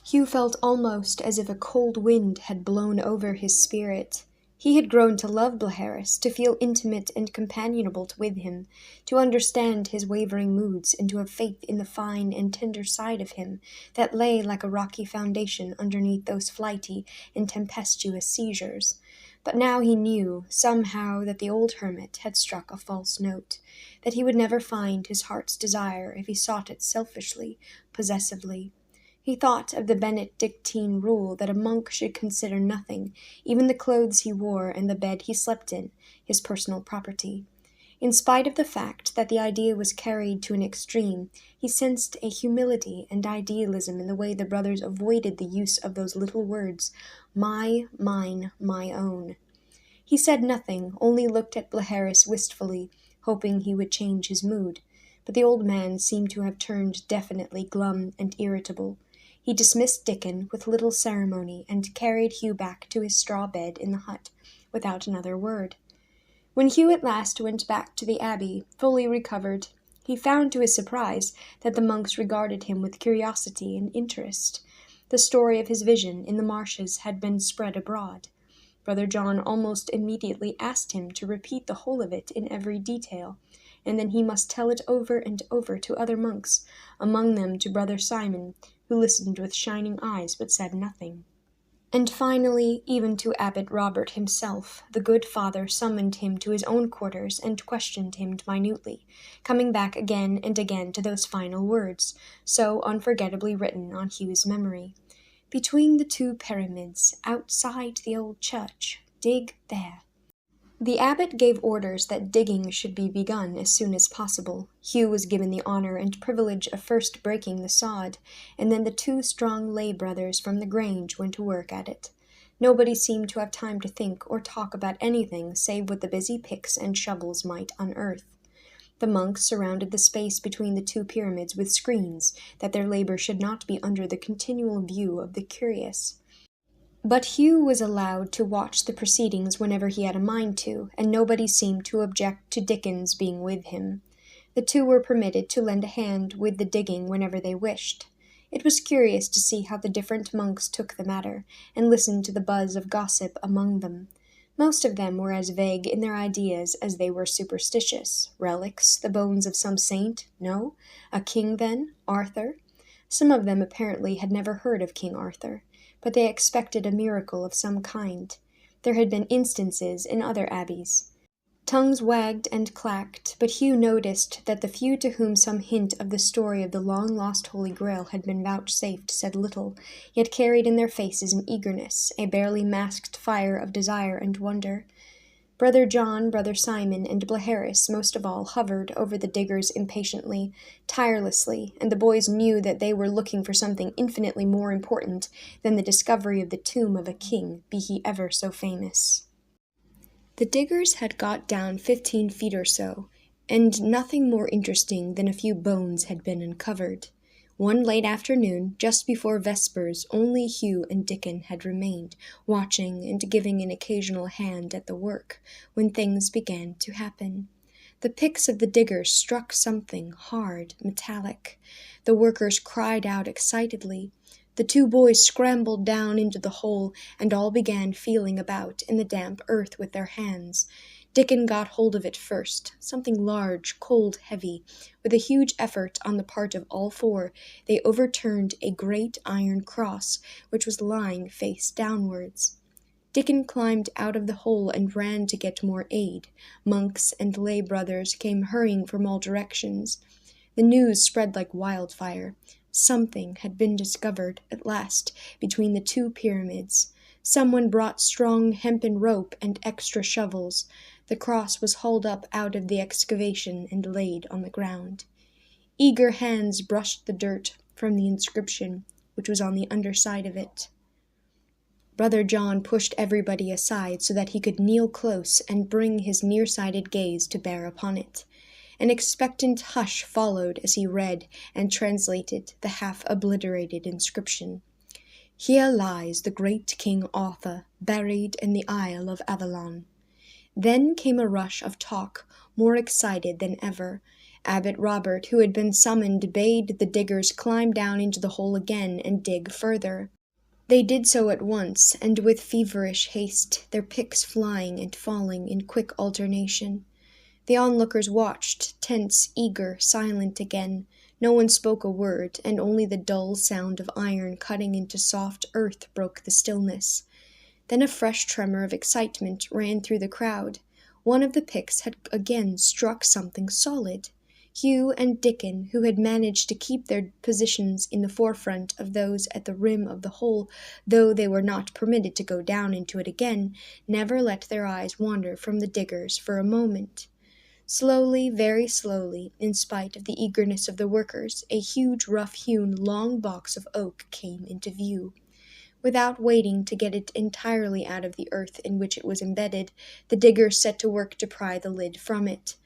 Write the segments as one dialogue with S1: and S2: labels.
S1: Hugh felt almost as if a cold wind had blown over his spirit. He had grown to love Blaharis, to feel intimate and companionable with him, to understand his wavering moods, and to have faith in the fine and tender side of him that lay like a rocky foundation underneath those flighty and tempestuous seizures. But now he knew, somehow, that the old hermit had struck a false note, that he would never find his heart's desire if he sought it selfishly, possessively. He thought of the Benedictine rule that a monk should consider nothing, even the clothes he wore and the bed he slept in, his personal property. In spite of the fact that the idea was carried to an extreme, he sensed a humility and idealism in the way the brothers avoided the use of those little words, my, mine, my own. He said nothing, only looked at Blaharis wistfully, hoping he would change his mood. But the old man seemed to have turned definitely glum and irritable. He dismissed Dickon with little ceremony and carried Hugh back to his straw bed in the hut, without another word. When Hugh at last went back to the abbey, fully recovered, he found to his surprise that the monks regarded him with curiosity and interest. The story of his vision in the marshes had been spread abroad. Brother John almost immediately asked him to repeat the whole of it in every detail, and then he must tell it over and over to other monks, among them to Brother Simon, who listened with shining eyes but said nothing. And finally, even to Abbot Robert himself, the good father summoned him to his own quarters and questioned him minutely, coming back again and again to those final words, so unforgettably written on Hugh's memory. Between the two pyramids, outside the old church, dig there. The abbot gave orders that digging should be begun as soon as possible. Hugh was given the honor and privilege of first breaking the sod, and then the two strong lay brothers from the grange went to work at it. Nobody seemed to have time to think or talk about anything save what the busy picks and shovels might unearth. The monks surrounded the space between the two pyramids with screens, that their labor should not be under the continual view of the curious. But Hugh was allowed to watch the proceedings whenever he had a mind to, and nobody seemed to object to Dickon's being with him. The two were permitted to lend a hand with the digging whenever they wished. It was curious to see how the different monks took the matter, and listen to the buzz of gossip among them. Most of them were as vague in their ideas as they were superstitious. Relics, the bones of some saint? No? A king, then? Arthur? Some of them apparently had never heard of King Arthur, but they expected a miracle of some kind. There had been instances in other abbeys. Tongues wagged and clacked, but Hugh noticed that the few to whom some hint of the story of the long-lost Holy Grail had been vouchsafed said little, yet carried in their faces an eagerness, a barely masked fire of desire and wonder. Brother John, Brother Simon, and Blaharis most of all hovered over the diggers impatiently, tirelessly, and the boys knew that they were looking for something infinitely more important than the discovery of the tomb of a king, be he ever so famous. The diggers had got down 15 feet or so, and nothing more interesting than a few bones had been uncovered. One late afternoon, just before vespers, only Hugh and Dickon had remained, watching and giving an occasional hand at the work, when things began to happen. The picks of the diggers struck something hard, metallic. The workers cried out excitedly. The two boys scrambled down into the hole, and all began feeling about in the damp earth with their hands. Dickon got hold of it first, something large, cold, heavy. With a huge effort on the part of all four, they overturned a great iron cross, which was lying face downwards. Dickon climbed out of the hole and ran to get more aid. Monks and lay brothers came hurrying from all directions. The news spread like wildfire. Something had been discovered, at last, between the two pyramids. Someone brought strong hempen rope and extra shovels. The cross was hauled up out of the excavation and laid on the ground. Eager hands brushed the dirt from the inscription, which was on the underside of it. Brother John pushed everybody aside so that he could kneel close and bring his nearsighted gaze to bear upon it. An expectant hush followed as he read and translated the half-obliterated inscription. Here lies the great King Arthur, buried in the Isle of Avalon. Then came a rush of talk, more excited than ever, Abbot Robert, who had been summoned, bade the diggers climb down into the hole again and dig further. They did so at once, and with feverish haste, their picks flying and falling in quick alternation. The onlookers watched, tense, eager, silent again. No one spoke a word, and only the dull sound of iron cutting into soft earth broke the stillness. Then a fresh tremor of excitement ran through the crowd. One of the picks had again struck something solid. Hugh and Dickon, who had managed to keep their positions in the forefront of those at the rim of the hole, though they were not permitted to go down into it again, never let their eyes wander from the diggers for a moment. Slowly, very slowly, in spite of the eagerness of the workers, a huge, rough-hewn, long box of oak came into view. Without waiting to get it entirely out of the earth in which it was embedded, the diggers set to work to pry the lid from it.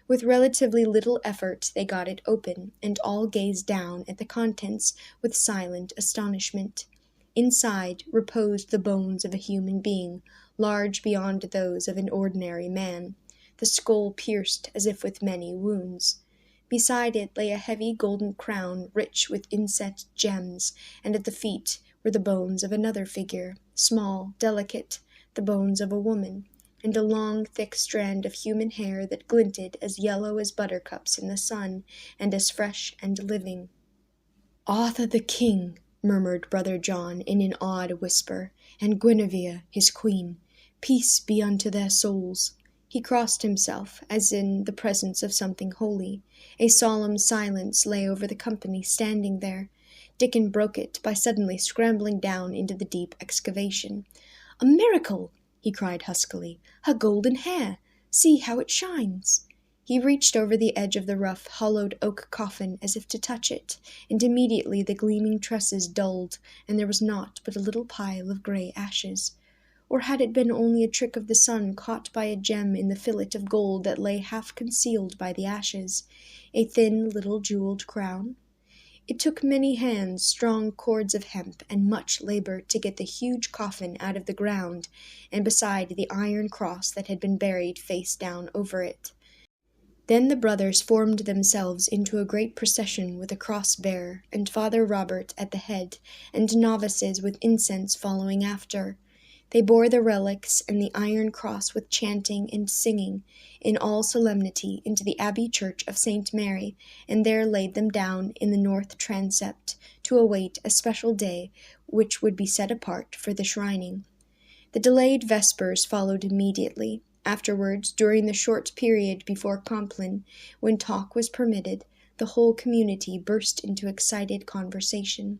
S1: With relatively little effort they got it open, and all gazed down at the contents with silent astonishment. Inside reposed the bones of a human being, large beyond those of an ordinary man, the skull pierced as if with many wounds. Beside it lay a heavy golden crown rich with inset gems, and at the feet were the bones of another figure, small, delicate, the bones of a woman, and a long, thick strand of human hair that glinted as yellow as buttercups in the sun, and as fresh and living. "Arthur the king," murmured Brother John in an awed whisper, "and Guinevere, his queen. Peace be unto their souls." He crossed himself, as in the presence of something holy. A solemn silence lay over the company standing there. Dickon broke it by suddenly scrambling down into the deep excavation. "A miracle!" he cried huskily. "Her golden hair! See how it shines!" He reached over the edge of the rough, hollowed oak coffin as if to touch it, and immediately the gleaming tresses dulled, and there was naught but a little pile of grey ashes. Or had it been only a trick of the sun caught by a gem in the fillet of gold that lay half concealed by the ashes, a thin little jewelled crown? It took many hands, strong cords of hemp, and much labor to get the huge coffin out of the ground, and beside the iron cross that had been buried face down over it. Then the brothers formed themselves into a great procession with a cross-bearer, and Father Robert at the head, and novices with incense following after. They bore the relics and the iron cross with chanting and singing, in all solemnity, into the Abbey Church of St. Mary, and there laid them down in the north transept, to await a special day which would be set apart for the shrining. The delayed vespers followed immediately. Afterwards, during the short period before Compline, when talk was permitted, the whole community burst into excited conversation.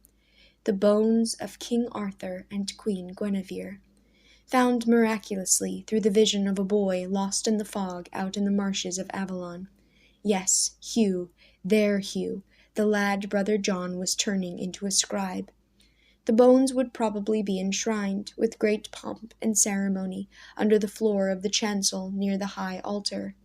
S1: The bones of King Arthur and Queen Guinevere, found miraculously through the vision of a boy lost in the fog out in the marshes of Avalon. Yes, Hugh, their Hugh, the lad Brother John was turning into a scribe. The bones would probably be enshrined, with great pomp and ceremony, under the floor of the chancel near the high altar.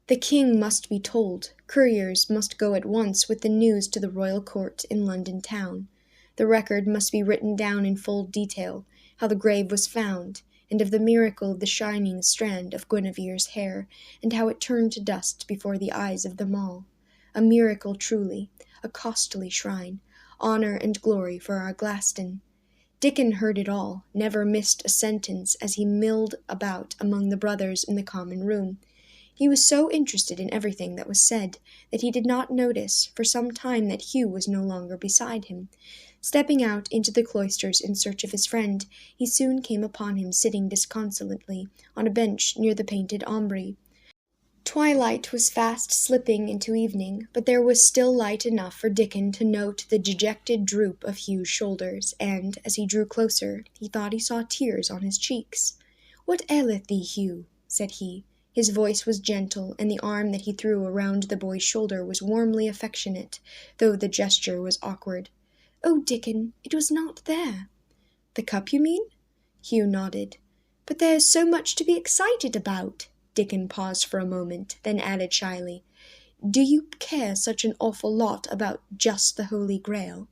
S1: The king must be told. Couriers must go at once with the news to the royal court in London town. The record must be written down in full detail, how the grave was found, and of the miracle of the shining strand of Guinevere's hair, and how it turned to dust before the eyes of them all. A miracle truly, a costly shrine, honor and glory for our Glaston. Dickon heard it all, never missed a sentence as he milled about among the brothers in the common room. He was so interested in everything that was said that he did not notice for some time that Hugh was no longer beside him. Stepping out into the cloisters in search of his friend, he soon came upon him sitting disconsolately on a bench near the painted aumbrey. Twilight was fast slipping into evening, but there was still light enough for Dickon to note the dejected droop of Hugh's shoulders, and, as he drew closer, he thought he saw tears on his cheeks. "What aileth thee, Hugh?" said he. His voice was gentle, and the arm that he threw around the boy's shoulder was warmly affectionate, though the gesture was awkward. "Oh, Dickon, it was not there." "The cup, you mean?" Hugh nodded. "But there is so much to be excited about." Dickon paused for a moment, then added shyly, "Do you care such an awful lot about just the Holy Grail?"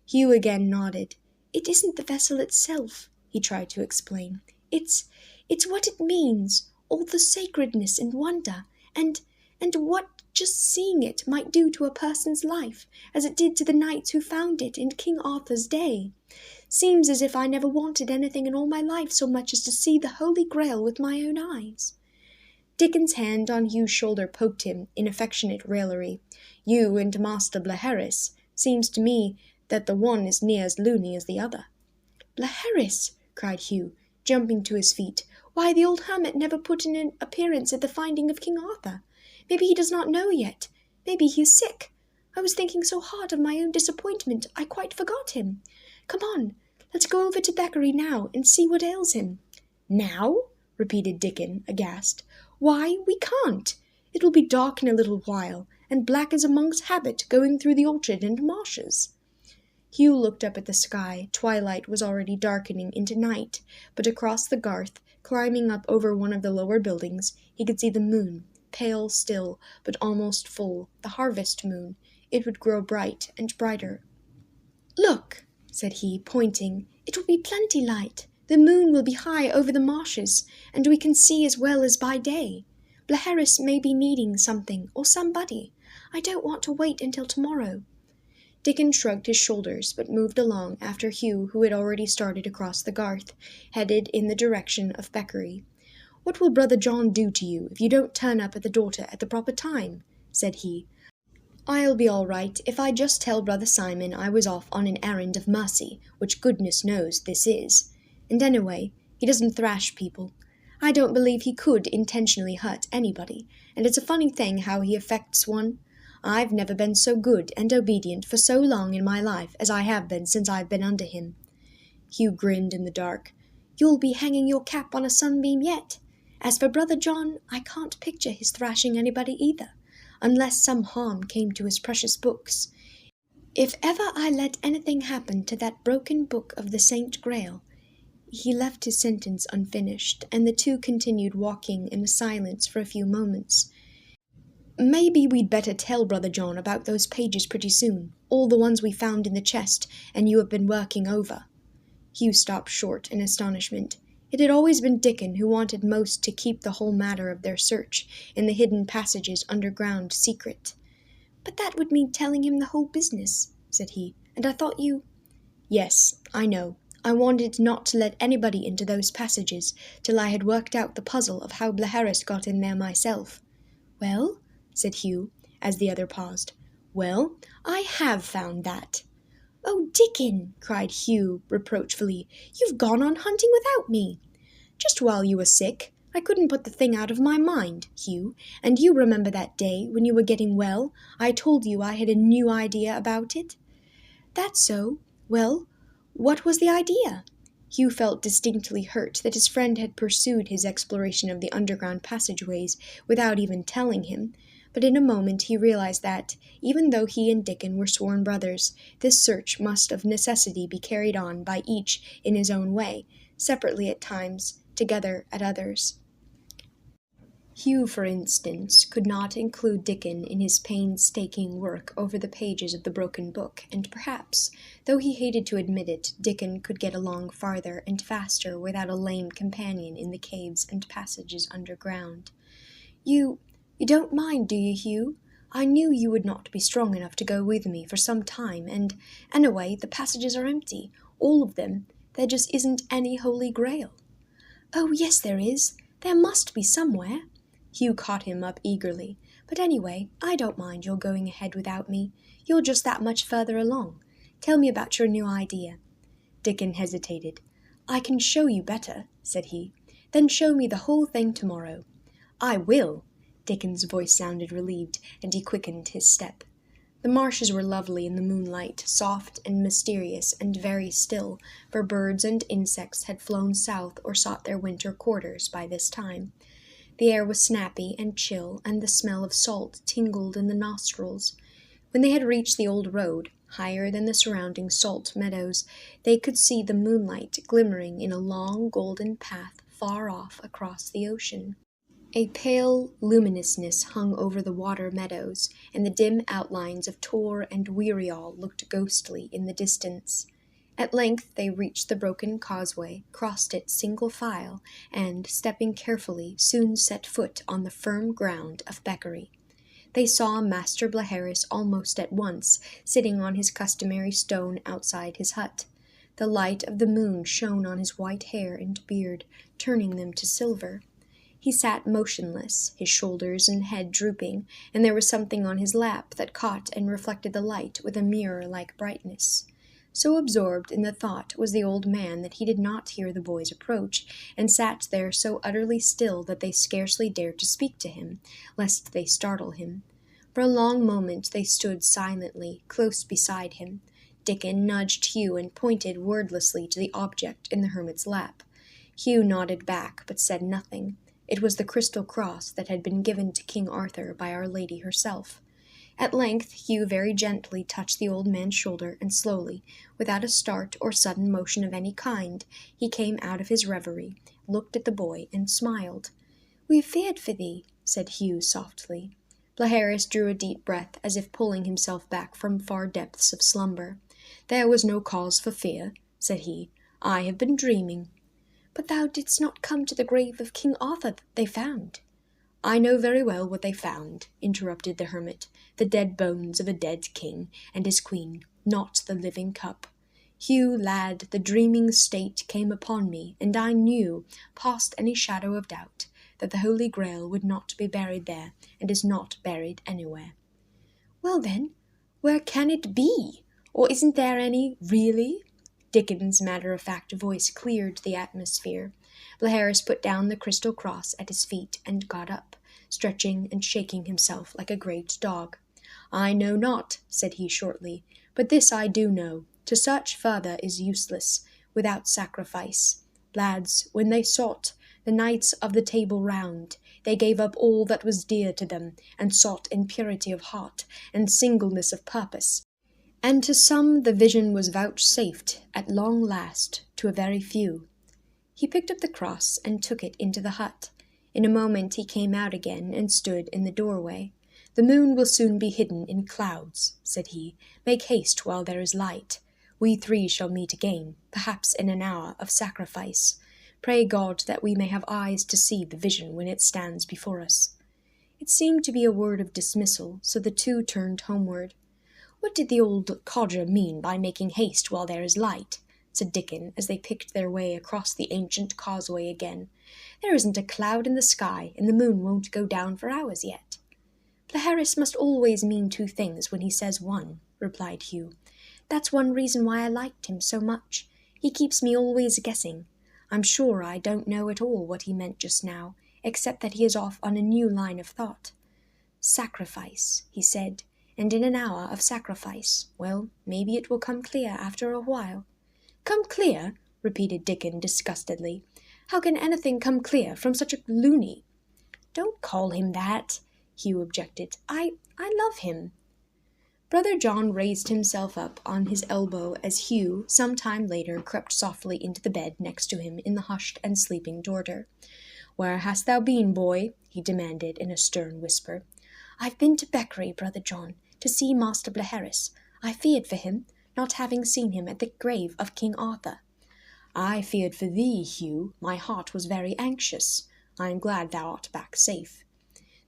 S1: Hugh again nodded. "It isn't the vessel itself," he tried to explain. It's what it means, all the sacredness and wonder, and what Just seeing it might do to a person's life, as it did to the knights who found it in King Arthur's day. Seems as if I never wanted anything in all my life so much as to see the Holy Grail with my own eyes." Dickon's hand on Hugh's shoulder poked him in affectionate raillery. "You and Master Blaheris. Seems to me that the one is near as loony as the other." "Blaheris!" cried Hugh, jumping to his feet. "Why, the old hermit never put in an appearance at the finding of King Arthur. Maybe he does not know yet. Maybe he is sick. I was thinking so hard of my own disappointment, I quite forgot him. Come on, let's go over to Beckery now and see what ails him." "Now?" repeated Dickon, aghast. "Why, we can't. It will be dark in a little while, and black as a monk's habit going through the orchard and marshes." Hugh looked up at the sky. Twilight was already darkening into night, but across the garth, climbing up over one of the lower buildings, he could see the moon, pale still, but almost full, the harvest moon. It would grow bright and brighter. "Look," said he, pointing, "it will be plenty light. The moon will be high over the marshes, and we can see as well as by day. Blaheris may be needing something, or somebody. I don't want to wait until tomorrow." Dickon shrugged his shoulders, but moved along after Hugh, who had already started across the garth, headed in the direction of Beckery. "What will Brother John do to you if you don't turn up at the daughter at the proper time?" said he. "I'll be all right if I just tell Brother Simon I was off on an errand of mercy, which goodness knows this is. And anyway, he doesn't thrash people. I don't believe he could intentionally hurt anybody, and it's a funny thing how he affects one. I've never been so good and obedient for so long in my life as I have been since I've been under him." Hugh grinned in the dark. "You'll be hanging your cap on a sunbeam yet. As for Brother John, I can't picture his thrashing anybody either, unless some harm came to his precious books. If ever I let anything happen to that broken book of the Saint Grail—" He left his sentence unfinished, and the two continued walking in silence for a few moments. "Maybe we'd better tell Brother John about those pages pretty soon, all the ones we found in the chest and you have been working over." Hugh stopped short in astonishment. It had always been Dickon who wanted most to keep the whole matter of their search in the hidden passages underground secret. "But that would mean telling him the whole business," said he, "and I thought you—" "Yes, I know. I wanted not to let anybody into those passages till I had worked out the puzzle of how Blaheris got in there myself." "Well?" said Hugh, as the other paused. "Well, I have found that." "Oh, Dickon!" cried Hugh reproachfully. "You've gone on hunting without me." "Just while you were sick. I couldn't put the thing out of my mind, Hugh, and you remember that day when you were getting well, I told you I had a new idea about it?" "That's so. Well, what was the idea?" Hugh felt distinctly hurt that his friend had pursued his exploration of the underground passageways without even telling him, but in a moment he realized that, even though he and Dickon were sworn brothers, this search must of necessity be carried on by each in his own way, separately at times, together at others. Hugh, for instance, could not include Dickon in his painstaking work over the pages of the broken book, and perhaps, though he hated to admit it, Dickon could get along farther and faster without a lame companion in the caves and passages underground. You don't mind, do you, Hugh? I knew you would not be strong enough to go with me for some time, and, anyway, the passages are empty, all of them. There just isn't any Holy Grail." "Oh, yes there is. There must be somewhere." Hugh caught him up eagerly. "But anyway, I don't mind your going ahead without me. You're just that much further along. Tell me about your new idea." Dickon hesitated. "I can show you better," said he. "Then show me the whole thing tomorrow." "I will." Dickon's voice sounded relieved, and he quickened his step. The marshes were lovely in the moonlight, soft and mysterious and very still, for birds and insects had flown south or sought their winter quarters by this time. The air was snappy and chill, and the smell of salt tingled in the nostrils. When they had reached the old road, higher than the surrounding salt meadows, they could see the moonlight glimmering in a long golden path far off across the ocean. A pale luminousness hung over the water meadows, and the dim outlines of Tor and Weariall looked ghostly in the distance. At length they reached the broken causeway, crossed it single file, and, stepping carefully, soon set foot on the firm ground of Beckery. They saw Master Blaheris almost at once, sitting on his customary stone outside his hut. The light of the moon shone on his white hair and beard, turning them to silver. He sat motionless, his shoulders and head drooping, and there was something on his lap that caught and reflected the light with a mirror-like brightness. So absorbed in the thought was the old man that he did not hear the boys approach, and sat there so utterly still that they scarcely dared to speak to him, lest they startle him. For a long moment they stood silently, close beside him. Dickon nudged Hugh and pointed wordlessly to the object in the hermit's lap. Hugh nodded back, but said nothing. It was the crystal cross that had been given to King Arthur by Our Lady herself. At length Hugh very gently touched the old man's shoulder, and slowly, without a start or sudden motion of any kind, he came out of his reverie, looked at the boy, and smiled. "We feared for thee," said Hugh softly. Blaheris drew a deep breath, as if pulling himself back from far depths of slumber. "There was no cause for fear," said he. "I have been dreaming." "But thou didst not come to the grave of King Arthur that they found." "I know very well what they found," interrupted the hermit, "the dead bones of a dead king and his queen, not the living cup. Hugh, lad, the dreaming state came upon me, and I knew, past any shadow of doubt, that the Holy Grail would not be buried there, and is not buried anywhere." "Well then, where can it be? Or isn't there any, really?" Dickon's matter-of-fact voice cleared the atmosphere. Blaheris put down the crystal cross at his feet and got up, stretching and shaking himself like a great dog. "I know not," said he shortly, "but this I do know. To search further is useless, without sacrifice. Lads, when they sought the knights of the Table Round, they gave up all that was dear to them, and sought in purity of heart and singleness of purpose. And to some the vision was vouchsafed at long last, to a very few." He picked up the cross and took it into the hut. In a moment he came out again and stood in the doorway. "The moon will soon be hidden in clouds," said he. "Make haste while there is light. We three shall meet again, perhaps in an hour of sacrifice. Pray God that we may have eyes to see the vision when it stands before us." It seemed to be a word of dismissal, so the two turned homeward. "What did the old codger mean by making haste while there is light?" said Dickon, as they picked their way across the ancient causeway again. "There isn't a cloud in the sky, and the moon won't go down for hours yet." "Blaheris must always mean two things when he says one," replied Hugh. "That's one reason why I liked him so much. He keeps me always guessing. I'm sure I don't know at all what he meant just now, except that he is off on a new line of thought. 'Sacrifice,' he said, 'and in an hour of sacrifice. Well, maybe it will come clear after a while.'" "Come clear?" repeated Dickon disgustedly. "How can anything come clear from such a loony?" "Don't call him that," Hugh objected. I love him." Brother John raised himself up on his elbow as Hugh, some time later, crept softly into the bed next to him in the hushed and sleeping daughter. "Where hast thou been, boy?" he demanded in a stern whisper. "I've been to Beckery, Brother John, to see Master Blaheris. I feared for him, not having seen him at the grave of King Arthur." "I feared for thee, Hugh. My heart was very anxious. I am glad thou art back safe."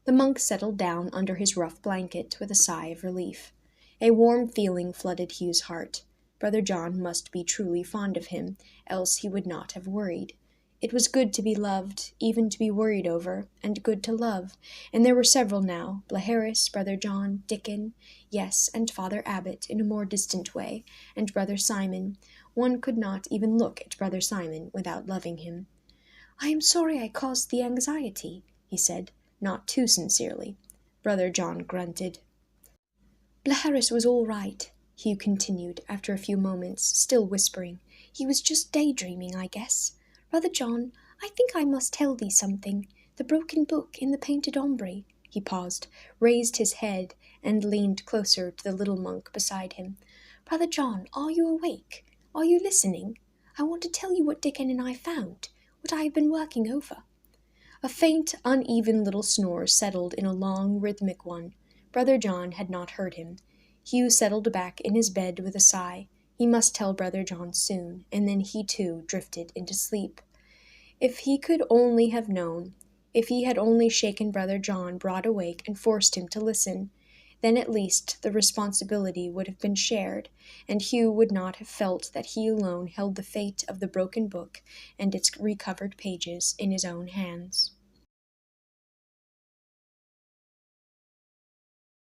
S1: The monk settled down under his rough blanket with a sigh of relief. A warm feeling flooded Hugh's heart. Brother John must be truly fond of him, else he would not have worried. It was good to be loved, even to be worried over, and good to love, and there were several now, Blaheris, Brother John, Dickon, yes, and Father Abbot in a more distant way, and Brother Simon. One could not even look at Brother Simon without loving him. "I am sorry I caused thee anxiety," he said, not too sincerely. Brother John grunted. "Blaheris was all right," Hugh continued after a few moments, still whispering. "He was just daydreaming, I guess. Brother John, I think I must tell thee something. The broken book in the painted ombre." He paused, raised his head, and leaned closer to the little monk beside him. "Brother John, are you awake? Are you listening? I want to tell you what Dickon and I found, what I have been working over." A faint, uneven little snore settled in a long, rhythmic one. Brother John had not heard him. Hugh settled back in his bed with a sigh. He must tell Brother John soon, and then he too drifted into sleep. If he could only have known, if he had only shaken Brother John broad awake and forced him to listen. Then at least the responsibility would have been shared, and Hugh would not have felt that he alone held the fate of the broken book and its recovered pages in his own hands.